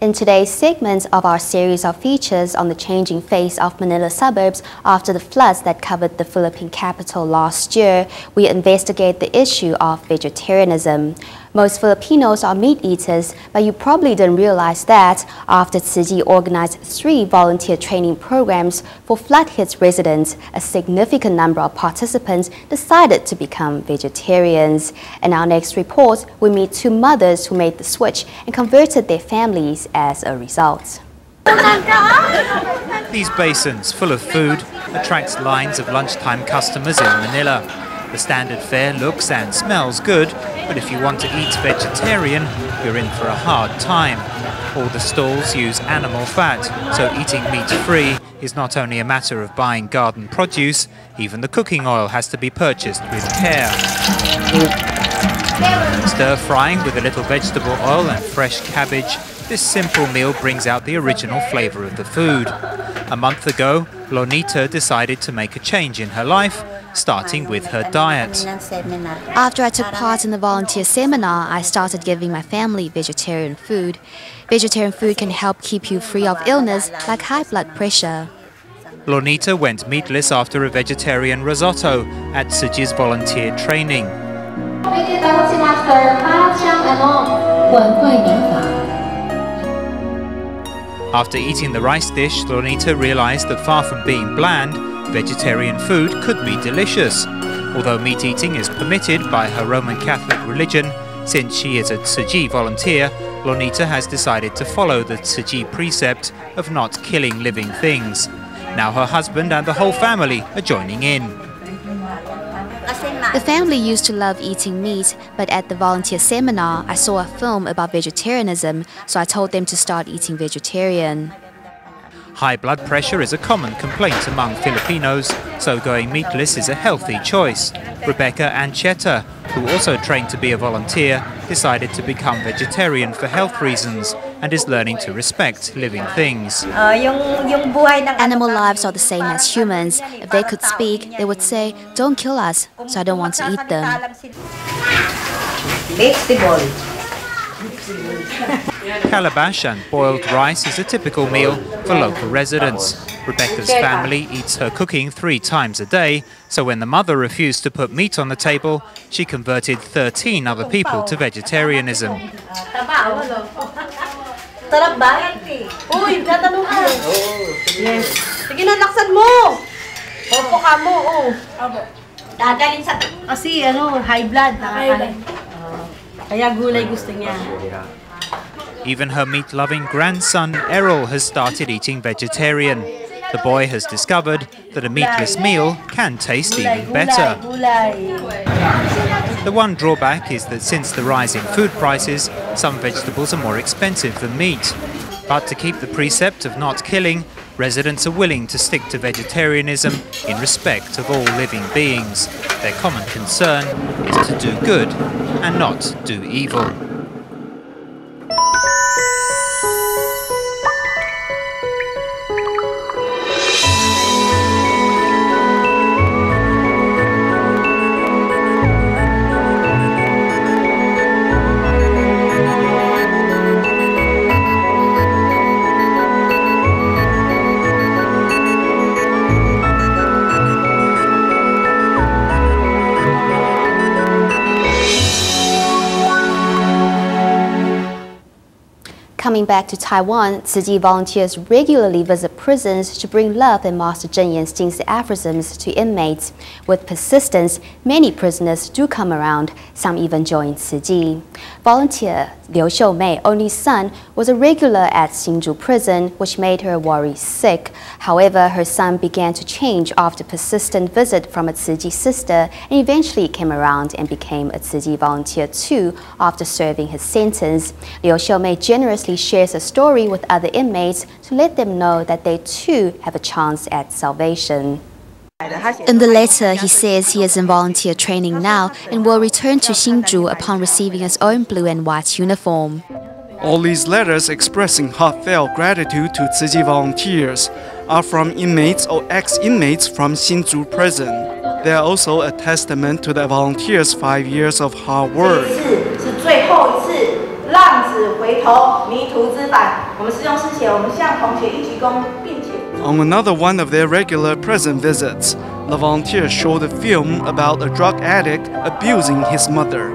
In today's segment of our series of features on the changing face of Manila suburbs after the floods that covered the Philippine capital last year, we investigate the issue of vegetarianism. Most Filipinos are meat eaters, but you probably didn't realize that after Tzu Chi organized 3 volunteer training programs for flood-hit residents, a significant number of participants decided to become vegetarians. In our next report, we meet 2 mothers who made the switch and converted their families as a result. These basins, full of food, attract lines of lunchtime customers in Manila. The standard fare looks and smells good, but if you want to eat vegetarian, you're in for a hard time. All the stalls use animal fat, so eating meat-free is not only a matter of buying garden produce, even the cooking oil has to be purchased with care. Stir-frying with a little vegetable oil and fresh cabbage, this simple meal brings out the original flavor of the food. A month ago, Lonita decided to make a change in her life, starting with her diet. After I took part in the volunteer seminar, I started giving my family vegetarian food. Vegetarian food can help keep you free of illness like high blood pressure. Lonita went meatless after a vegetarian risotto at Tzu Chi's volunteer training. After eating the rice dish, Lonita realized that far from being bland, vegetarian food could be delicious. Although meat eating is permitted by her Roman Catholic religion, since she is a Tzu Chi volunteer, Lonita has decided to follow the Tzu Chi precept of not killing living things. Now her husband and the whole family are joining in. The family used to love eating meat, but at the volunteer seminar, I saw a film about vegetarianism, so I told them to start eating vegetarian. High blood pressure is a common complaint among Filipinos, so going meatless is a healthy choice. Rebecca Ancheta, who also trained to be a volunteer, decided to become vegetarian for health reasons and is learning to respect living things. Animal lives are the same as humans. If they could speak, they would say, "Don't kill us," so I don't want to eat them. Calabash and boiled rice is a typical meal for local residents. Rebecca's family eats her cooking 3 times a day, so when the mother refused to put meat on the table, she converted 13 other people to vegetarianism. Yes. Sige na, laksan mo! Opo ka mo, oh. Dadalhin sa... Kasi, high blood. Kaya gulay gusto niya. Even her meat-loving grandson, Errol, has started eating vegetarian. The boy has discovered that a meatless meal can taste even better. The one drawback is that since the rise in food prices, some vegetables are more expensive than meat. But to keep the precept of not killing, residents are willing to stick to vegetarianism in respect of all living beings. Their common concern is to do good and not do evil. Coming back to Taiwan, Tzu Chi volunteers regularly visit prisons to bring love and Master Cheng Yan's Jingsi aphorisms to inmates. With persistence, many prisoners do come around. Some even join Tzu Chi. Volunteer Liu Xiumei, only son, was a regular at Hsinchu prison, which made her worry sick. However, her son began to change after a persistent visit from a Tzu Chi sister and eventually came around and became a Tzu Chi volunteer too after serving his sentence. Liu Xiumei generously shares a story with other inmates to let them know that they too have a chance at salvation. In the letter, he says he is in volunteer training now and will return to Hsinchu upon receiving his own blue and white uniform. All these letters expressing heartfelt gratitude to Tzu Chi volunteers are from inmates or ex-inmates from Hsinchu prison. They are also a testament to the volunteers' 5 years of hard work. 浪子回头，迷途知返。我们师兄师姐，我们向同学一鞠躬，并且。On another one of their regular prison visits, the volunteers showed a film about a drug addict abusing his mother.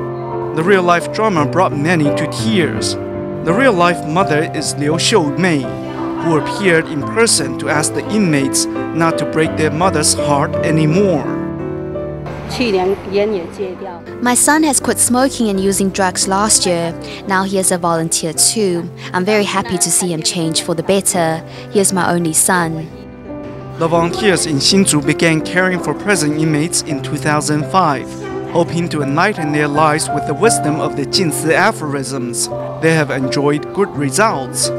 The real-life drama brought many to tears. The real-life mother is Liu Xiumei, who appeared in person to ask the inmates not to break their mother's heart anymore. My son has quit smoking and using drugs last year. Now he is a volunteer too. I'm very happy to see him change for the better. He is my only son. The volunteers in Hsinchu began caring for prison inmates in 2005, hoping to enlighten their lives with the wisdom of the Jinsi aphorisms. They have enjoyed good results.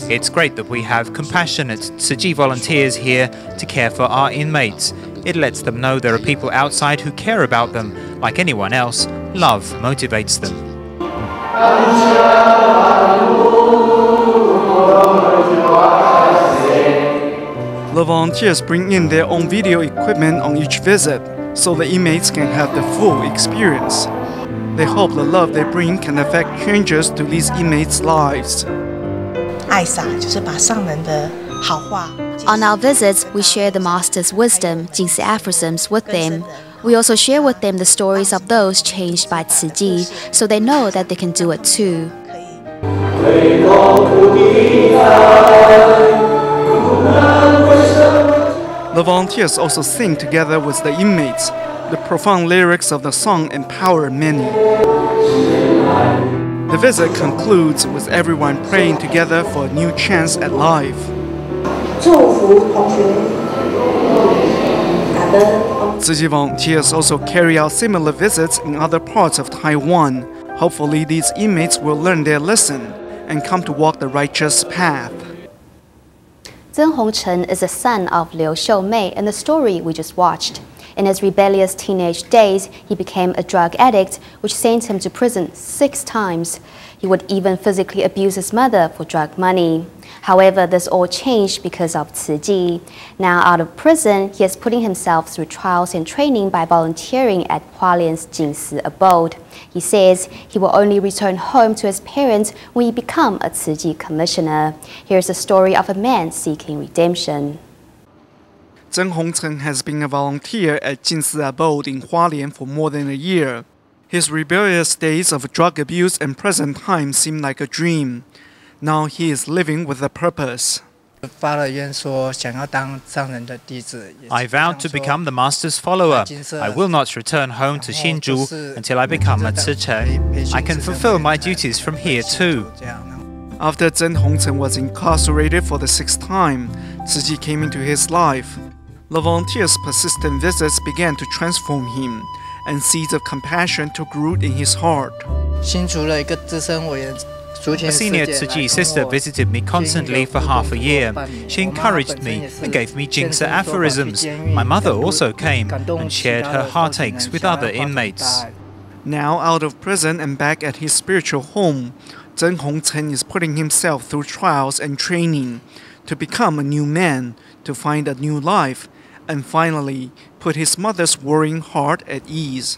It's great that we have compassionate Tzu Chi volunteers here to care for our inmates. It lets them know there are people outside who care about them. Like anyone else, love motivates them. The volunteers bring in their own video equipment on each visit, so the inmates can have the full experience. They hope the love they bring can affect changes to these inmates' lives. On our visits, we share the Master's wisdom, Jinsi aphorisms, with them. We also share with them the stories of those changed by Tzu Chi, so they know that they can do it too. The volunteers also sing together with the inmates. The profound lyrics of the song empower many. The visit concludes with everyone praying together for a new chance at life. Tzu Chi volunteers also carry out similar visits in other parts of Taiwan. Hopefully, these inmates will learn their lesson and come to walk the righteous path. Zheng Hongchen is a son of Liu Xiumei in the story we just watched. In his rebellious teenage days, he became a drug addict, which sent him to prison 6 times. He would even physically abuse his mother for drug money. However, this all changed because of Tzu Chi. Now out of prison, he is putting himself through trials and training by volunteering at Hualien's Jinsi abode. He says he will only return home to his parents when he becomes a Tzu Chi commissioner. Here's the story of a man seeking redemption. Zheng Hongchen has been a volunteer at Jinsi abode in Hualien for more than a year. His rebellious days of drug abuse and prison time seem like a dream. Now he is living with a purpose. I vowed to become the Master's follower. I will not return home to Hsinchu until I become a Tzu Chen. I can fulfill my duties from here too. After Zheng Hongchen was incarcerated for the 6th time, Tzu Chi came into his life. The volunteers' persistent visits began to transform him, and seeds of compassion took root in his heart. A senior Tzu Chi sister visited me constantly for half a year. She encouraged me and gave me Jinsi aphorisms. My mother also came and shared her heartaches with other inmates. Now out of prison and back at his spiritual home, Zheng Hongchen is putting himself through trials and training to become a new man, to find a new life, and finally put his mother's worrying heart at ease.